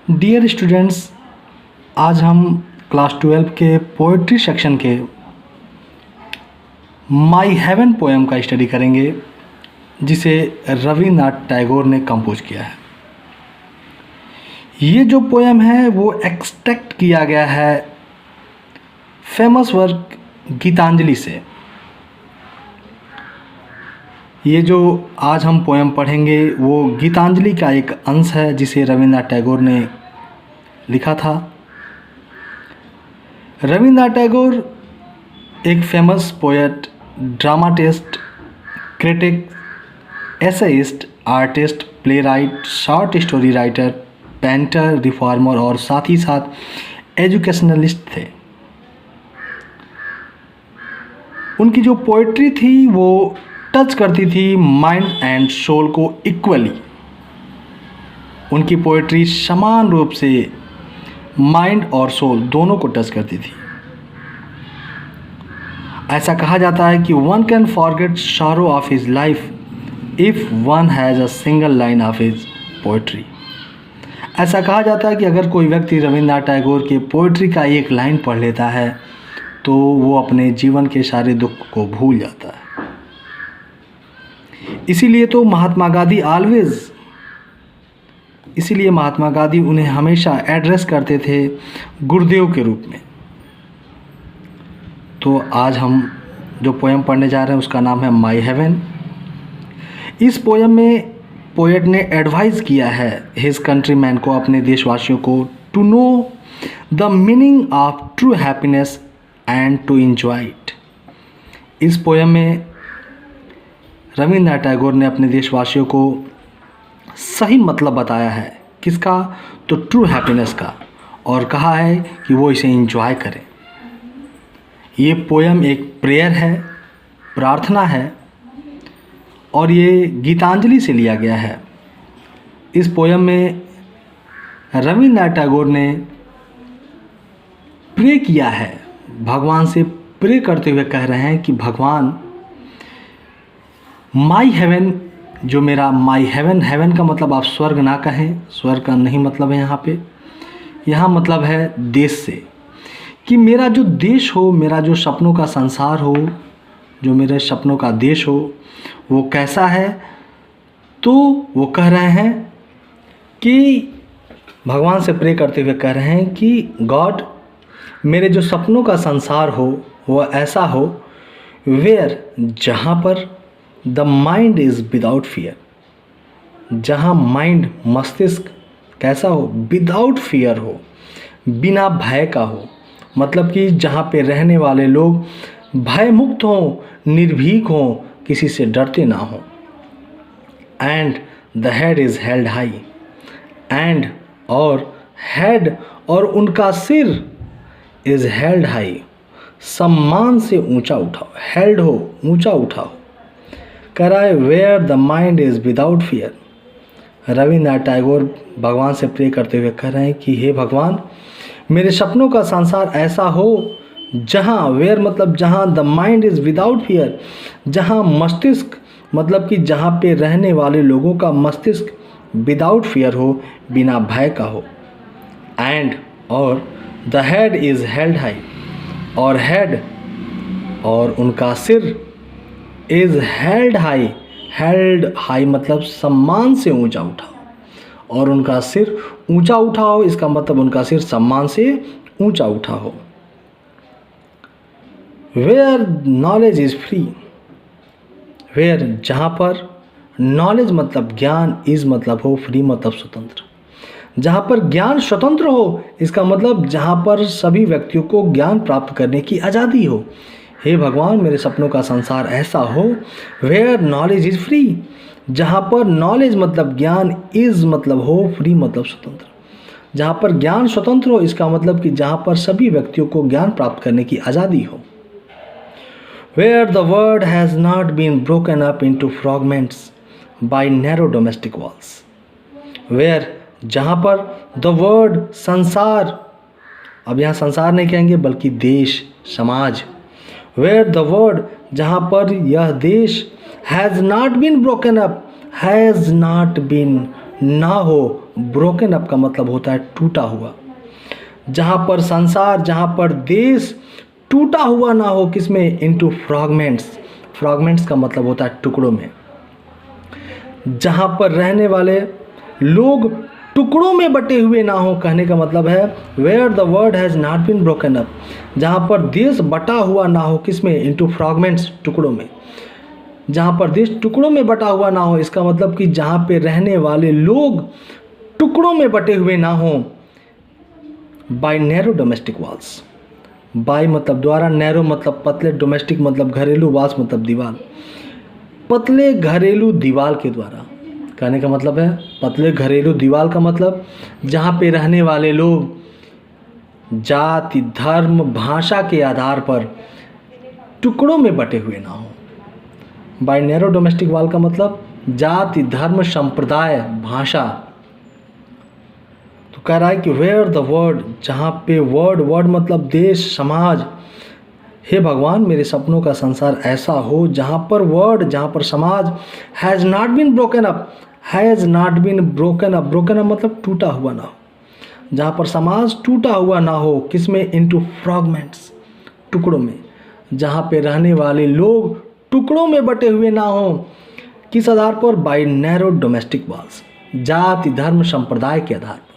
Dear students, आज हम class 12 के पोइट्री सेक्शन के माई हेवन पोएम का स्टडी करेंगे, जिसे रविन्द्रनाथ टैगोर ने कंपोज किया है। ये जो पोएम है वो एक्सट्रैक्ट किया गया है फेमस वर्क गीतांजलि से। ये जो आज हम पोएम पढ़ेंगे वो गीतांजलि का एक अंश है, जिसे रविन्द्रनाथ टैगोर ने लिखा था। रविन्द्रनाथ टैगोर एक famous poet, dramatist, critic, essayist, artist, playwright, short story writer, painter, reformer और साथ ही साथ एजुकेशनलिस्ट थे। उनकी जो पोइट्री थी वो टच करती थी माइंड एंड सोल को इक्वली। उनकी पोइट्री समान रूप से माइंड और सोल दोनों को टच करती थी। ऐसा कहा जाता है कि one can forget sorrow of his life if one has a single line of his poetry. ऐसा कहा जाता है कि अगर कोई व्यक्ति रविन्द्रनाथ टैगोर के पोइट्री का एक लाइन पढ़ लेता है तो वो अपने जीवन के सारे दुख को भूल जाता है। इसीलिए महात्मा गांधी उन्हें हमेशा एड्रेस करते थे गुरुदेव के रूप में। तो आज हम जो पोएम पढ़ने जा रहे हैं उसका नाम है माई हेवन। इस पोएम में पोएट ने एडवाइस किया है हिज कंट्रीमैन को, अपने देशवासियों को, to know the meaning of true happiness and to enjoy it. इस पोएम में रविन्द्रनाथ टैगोर ने अपने देशवासियों को सही मतलब बताया है। किसका? तो ट्रू हैप्पीनेस का, और कहा है कि वो इसे एंजॉय करें। ये पोएम एक प्रेयर है, प्रार्थना है, और ये गीतांजलि से लिया गया है। इस पोएम में रविन्द्रनाथ टैगोर ने प्रे किया है, भगवान से प्रे करते हुए कह रहे हैं कि भगवान, माई हेवन, जो मेरा माई हेवन, हेवन का मतलब आप स्वर्ग ना कहें, स्वर्ग का नहीं मतलब है यहाँ पे, यहाँ मतलब है देश से, कि मेरा जो देश हो, मेरा जो सपनों का संसार हो, जो मेरे सपनों का देश हो, वो कैसा है। तो वो कह रहे हैं कि भगवान से प्रे करते हुए कह रहे हैं कि गॉड, मेरे जो सपनों का संसार हो वो ऐसा हो वेयर, जहाँ पर the mind is without fear, जहाँ माइंड, मस्तिष्क कैसा हो, विदाउट फियर हो, बिना भय का हो। मतलब कि जहाँ पे रहने वाले लोग भय मुक्त हों, निर्भीक हों, किसी से डरते ना हों। And the head is held high, and और हेड और उनका सिर इज़ हेल्ड हाई, सम्मान से ऊंचा उठाओ, हेल्ड हो, ऊंचा उठाओ। कह रहा है where the mind is without fear. Rabindranath Tagore भगवान से प्रे करते हुए कह रहे हैं कि हे भगवान, मेरे सपनों का संसार ऐसा हो जहाँ, वेयर मतलब जहाँ, the mind is without fear, जहाँ मस्तिष्क मतलब कि जहाँ पे रहने वाले लोगों का मस्तिष्क विदाउट फियर हो, बिना भय का हो। एंड और the head is held high, और हेड और उनका सिर is held high, held high मतलब सम्मान से ऊंचा उठाओ, और उनका सिर ऊंचा उठाओ, इसका मतलब उनका सिर सम्मान से ऊंचा उठा हो। Where knowledge is free, where जहाँ पर नॉलेज मतलब ज्ञान, इज़ मतलब हो, फ्री मतलब स्वतंत्र, जहाँ पर ज्ञान स्वतंत्र हो, इसका मतलब जहाँ पर सभी व्यक्तियों को ज्ञान प्राप्त करने की आज़ादी हो। हे भगवान, मेरे सपनों का संसार ऐसा हो वेयर नॉलेज इज़ फ्री, जहाँ पर नॉलेज मतलब ज्ञान, इज़ मतलब हो, फ्री मतलब स्वतंत्र, जहाँ पर ज्ञान स्वतंत्र हो, इसका मतलब कि जहाँ पर सभी व्यक्तियों को ज्ञान प्राप्त करने की आज़ादी हो। Where the world has not been broken up into fragments by narrow domestic walls. Where जहाँ पर द वर्ल्ड, संसार, अब यहाँ संसार नहीं कहेंगे बल्कि देश, समाज। वेयर द वर्ल्ड, जहाँ पर यह देश, has not been broken up, has not been ना हो, ब्रोकन अप का मतलब होता है टूटा हुआ। जहाँ पर संसार, जहाँ पर देश टूटा हुआ ना हो, किसमें? Into fragments. फ्रैगमेंट्स का मतलब होता है टुकड़ों में। जहाँ पर रहने वाले लोग टुकड़ों में बटे हुए ना हो, कहने का मतलब है where the word has not been broken up. जहाँ पर देश बटा हुआ ना हो, किसमें? इनटू फ्रैगमेंट्स, टुकड़ों में। जहाँ पर देश टुकड़ों में बटा हुआ ना हो, इसका मतलब कि जहाँ पे रहने वाले लोग टुकड़ों में बटे हुए ना हो, by narrow domestic walls. By मतलब द्वारा, नैरो मतलब पतले, डोमेस्टिक मतलब घरेलू, वॉल्स मतलब दीवार। पतले घरेलू दीवार के द्वारा, कहने का मतलब है पतले घरेलू दीवार का मतलब जहाँ पे रहने वाले लोग जाति, धर्म, भाषा के आधार पर टुकड़ों में बटे हुए ना हो। बाय नैरो डोमेस्टिक वॉल का मतलब जाति, धर्म, संप्रदाय, भाषा। तो कह रहा है कि वेयर द वर्ड, जहाँ पे वर्ड मतलब देश, समाज। हे भगवान, मेरे सपनों का संसार ऐसा हो जहाँ पर वर्ड, जहाँ पर समाज has not been broken up. Has not been broken up, broken up मतलब टूटा हुआ ना हो। जहाँ पर समाज टूटा हुआ ना हो, किसमें? इनटू फ्रैगमेंट्स, टुकड़ों में। जहाँ पे रहने वाले लोग टुकड़ों में बटे हुए ना हो, किस आधार पर? बाय नैरो डोमेस्टिक वॉल्स, जाति, धर्म, संप्रदाय के आधार पर।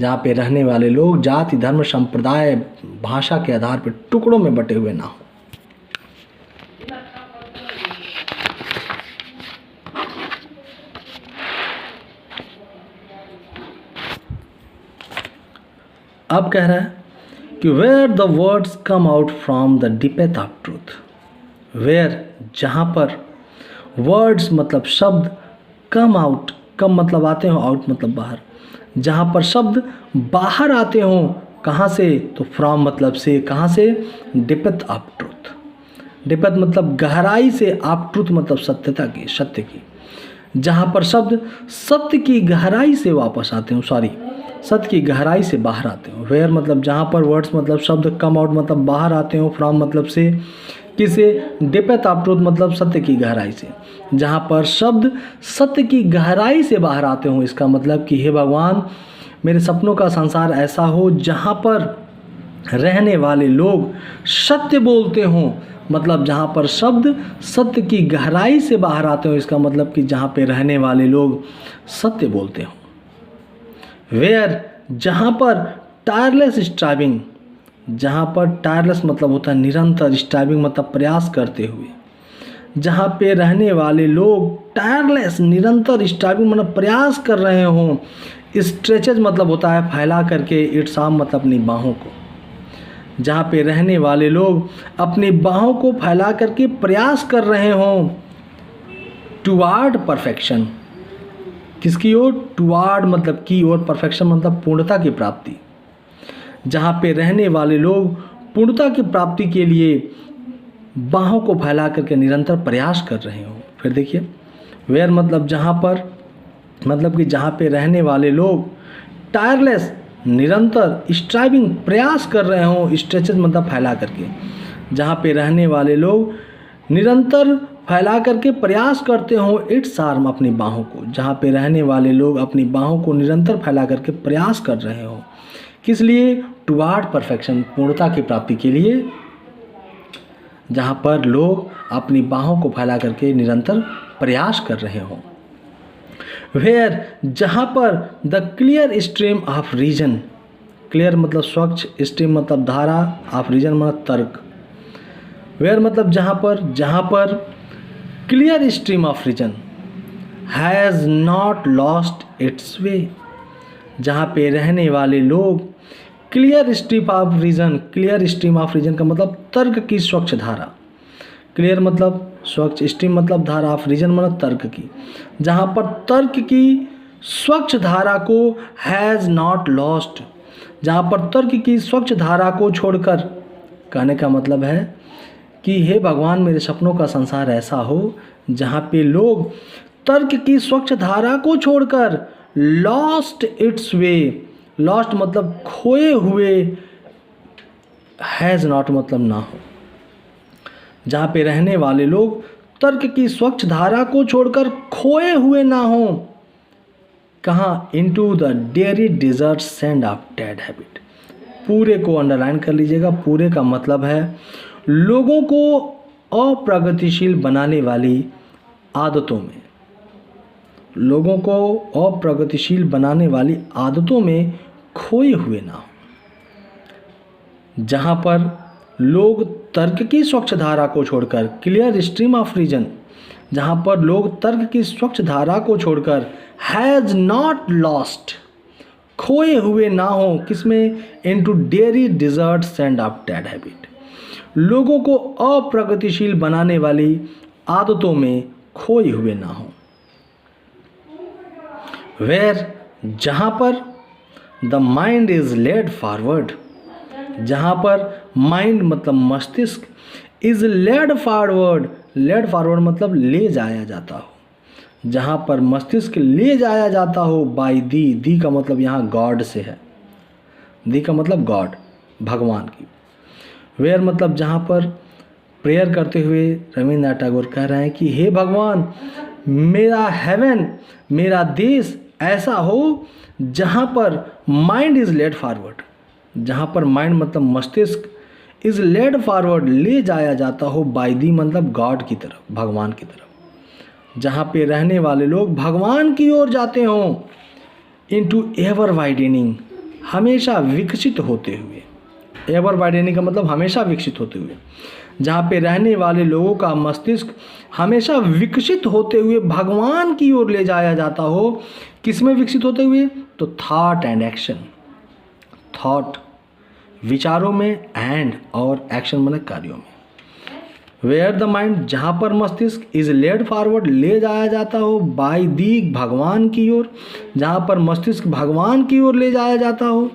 जहाँ पे रहने वाले लोग जाति, धर्म, संप्रदाय, भाषा के आधार पर टुकड़ों में बटे हुए ना हो। अब कह रहा है कि where the words come out from the depth of truth. Where, जहाँ पर वर्ड्स मतलब शब्द, कम आउट, कम मतलब आते हो, आउट मतलब बाहर। जहाँ पर शब्द बाहर आते हों, कहाँ से? तो फ्रॉम मतलब से, कहाँ से? डिपेथ ऑफ ट्रूथ। डिपेथ मतलब गहराई से, ऑफ ट्रूथ मतलब सत्यता की, सत्य की। जहाँ पर शब्द सत्य की गहराई से वापस आते हो, सत्य की गहराई से बाहर आते हो। वेयर मतलब जहाँ पर, वर्ड्स मतलब शब्द, कम आउट मतलब बाहर आते हो, फ्रॉम मतलब से, किसे? डिपेथ ऑफ ट्रूथ मतलब सत्य की गहराई से। जहाँ पर शब्द सत्य की गहराई से बाहर आते हो, इसका मतलब कि हे भगवान, मेरे सपनों का संसार ऐसा हो जहाँ पर रहने वाले लोग सत्य बोलते हों। मतलब जहाँ पर शब्द सत्य की गहराई से बाहर आते हो, इसका मतलब कि जहाँ पे रहने वाले लोग सत्य बोलते हों। वेयर, जहाँ पर टायरलेस स्ट्राइविंग, जहाँ पर टायरलेस मतलब होता है निरंतर, स्ट्राइविंग मतलब प्रयास करते हुए। जहाँ पे रहने वाले लोग टायरलेस, निरंतर, स्ट्राइविंग मतलब प्रयास कर रहे हों। स्ट्रेचेज मतलब होता है फैला करके, इट्स आर्म मतलब अपनी बाहों को। जहाँ पे रहने वाले लोग अपनी बाहों को फैला करके प्रयास कर रहे हों टुवार्ड परफेक्शन। किसकी ओर? टुवार्ड मतलब की ओर, परफेक्शन मतलब पूर्णता की प्राप्ति। जहाँ पे रहने वाले लोग पूर्णता की प्राप्ति के लिए बाहों को फैला करके निरंतर प्रयास कर रहे हो। फिर देखिए, वेयर मतलब जहाँ पर, मतलब कि जहाँ पे रहने वाले लोग टायरलेस, निरंतर, स्ट्राइविंग प्रयास कर रहे हो, स्ट्रेचेज मतलब फैला करके। जहाँ पे रहने वाले लोग निरंतर फैला करके प्रयास करते हो, इट्स आर्म अपनी बाहों को। जहाँ पे रहने वाले लोग अपनी बाहों को निरंतर फैला करके प्रयास कर रहे हो, किस लिए? टुवार्ड परफेक्शन, पूर्णता की प्राप्ति के लिए। जहाँ पर लोग अपनी बाहों को फैला करके निरंतर प्रयास कर रहे हो। वेयर, जहाँ पर the clear stream of reason, clear मतलब स्वच्छ, स्ट्रीम मतलब धारा, ऑफ रीजन मतलब तर्क। वेयर मतलब जहाँ पर clear stream of reason has not lost its way. जहाँ पे रहने वाले लोग clear stream of reason, clear stream of reason का मतलब तर्क की स्वच्छ धारा। क्लियर मतलब स्वच्छ, स्ट्रीम मतलब धारा, ऑफ रीजन मतलब तर्क की। जहाँ पर तर्क की स्वच्छ धारा को हैज़ नॉट लॉस्ट, जहाँ पर तर्क की स्वच्छ धारा को छोड़कर, कहने का मतलब है कि हे भगवान, मेरे सपनों का संसार ऐसा हो जहाँ पे लोग तर्क की स्वच्छ धारा को छोड़कर लॉस्ट इट्स वे, लॉस्ट मतलब खोए हुए, हैज़ नॉट मतलब ना हो। जहाँ पे रहने वाले लोग तर्क की स्वच्छ धारा को छोड़कर खोए हुए ना हो, कहाँ, into the dreary desert sand of dead habit. पूरे को अंडरलाइन कर लीजिएगा। पूरे का मतलब है लोगों को अप्रगतिशील बनाने वाली आदतों में, लोगों को अप्रगतिशील बनाने वाली आदतों में खोए हुए ना हो, जहाँ पर लोग तर्क की स्वच्छ धारा को छोड़कर, क्लियर स्ट्रीम ऑफ रीजन, जहाँ पर लोग तर्क की स्वच्छ धारा को छोड़कर हैज़ नॉट लॉस्ट, खोए हुए ना हो, किसमें, into dreary desert sand of dead habit, लोगों को अप्रगतिशील बनाने वाली आदतों में खोए हुए ना हो। वेयर, जहाँ पर the mind is led forward, जहाँ पर माइंड मतलब मस्तिष्क, is led forward, led forward मतलब ले जाया जाता हो, जहाँ पर मस्तिष्क ले जाया जाता हो बाय दी, दी का मतलब यहाँ गॉड से है, दी का मतलब गॉड, भगवान की। वेयर मतलब जहाँ पर प्रेयर करते हुए रविन्द्रनाथ टैगोर कह रहे हैं कि हे भगवान, मेरा हेवन, मेरा देश ऐसा हो जहाँ पर माइंड इज़ लेड फॉरवर्ड, जहाँ पर माइंड मतलब मस्तिष्क, इज़ लेड फॉरवर्ड ले जाया जाता हो बाय दी मतलब गॉड की तरफ, भगवान की तरफ, जहाँ पे रहने वाले लोग भगवान की ओर जाते हों, इनटू एवर वाइडनिंग, हमेशा विकसित होते हुए, एवर वाइडनिंग का मतलब हमेशा विकसित होते हुए, जहाँ पे रहने वाले लोगों का मस्तिष्क हमेशा विकसित होते हुए भगवान की ओर ले जाया जाता हो, किसमें विकसित होते हुए, तो थॉट एंड एक्शन, थॉट विचारों में, एंड और एक्शन मतलब कार्यों में। वेयर द माइंड, जहाँ पर मस्तिष्क, इज लेड फॉरवर्ड ले जाया जाता हो बाय दी भगवान की ओर, जहाँ पर मस्तिष्क भगवान की ओर ले जाया जाता हो,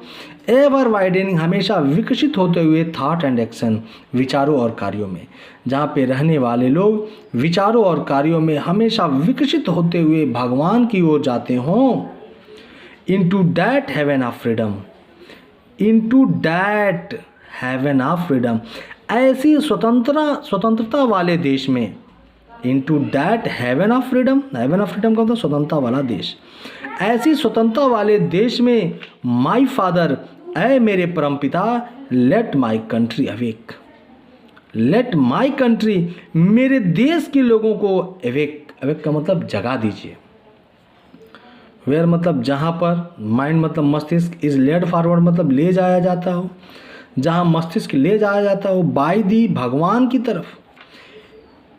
एवर वाइडनिंग हमेशा विकसित होते हुए, थॉट एंड एक्शन विचारों और कार्यों में, जहाँ पे रहने वाले लोग विचारों और कार्यों में हमेशा विकसित होते हुए भगवान की ओर जाते हों, into that heaven of freedom, into that heaven of freedom, ऐसी स्वतंत्रता वाले देश में, into that heaven of freedom, heaven of freedom का मतलब स्वतंत्रता वाला देश, ऐसी स्वतंत्रता वाले देश में माय फादर, ऐ मेरे परमपिता, let my country awake, let my country, मेरे देश के लोगों को अवेक, अवेक का मतलब जगा दीजिए। वेयर मतलब जहाँ पर, माइंड मतलब मस्तिष्क, इज लेड फॉरवर्ड मतलब ले जाया जाता हो, जहाँ मस्तिष्क ले जाया जाता हो बाय दी भगवान की तरफ,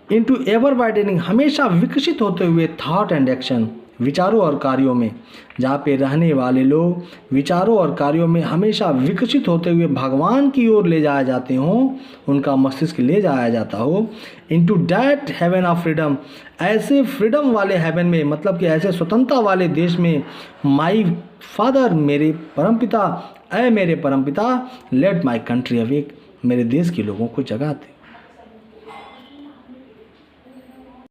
इनटू एवर वाइडनिंग हमेशा विकसित होते हुए, थॉट एंड एक्शन विचारों और कार्यों में, जहाँ पे रहने वाले लोग विचारों और कार्यों में हमेशा विकसित होते हुए भगवान की ओर ले जाए जाते हों, उनका मस्तिष्क ले जाया जाता हो, into that heaven of freedom, ऐसे फ्रीडम वाले हेवन में, मतलब कि ऐसे स्वतंत्रता वाले देश में, माई फादर मेरे परमपिता, ऐ मेरे परमपिता, लेट माई कंट्री अवेक, मेरे देश के लोगों को जगाते।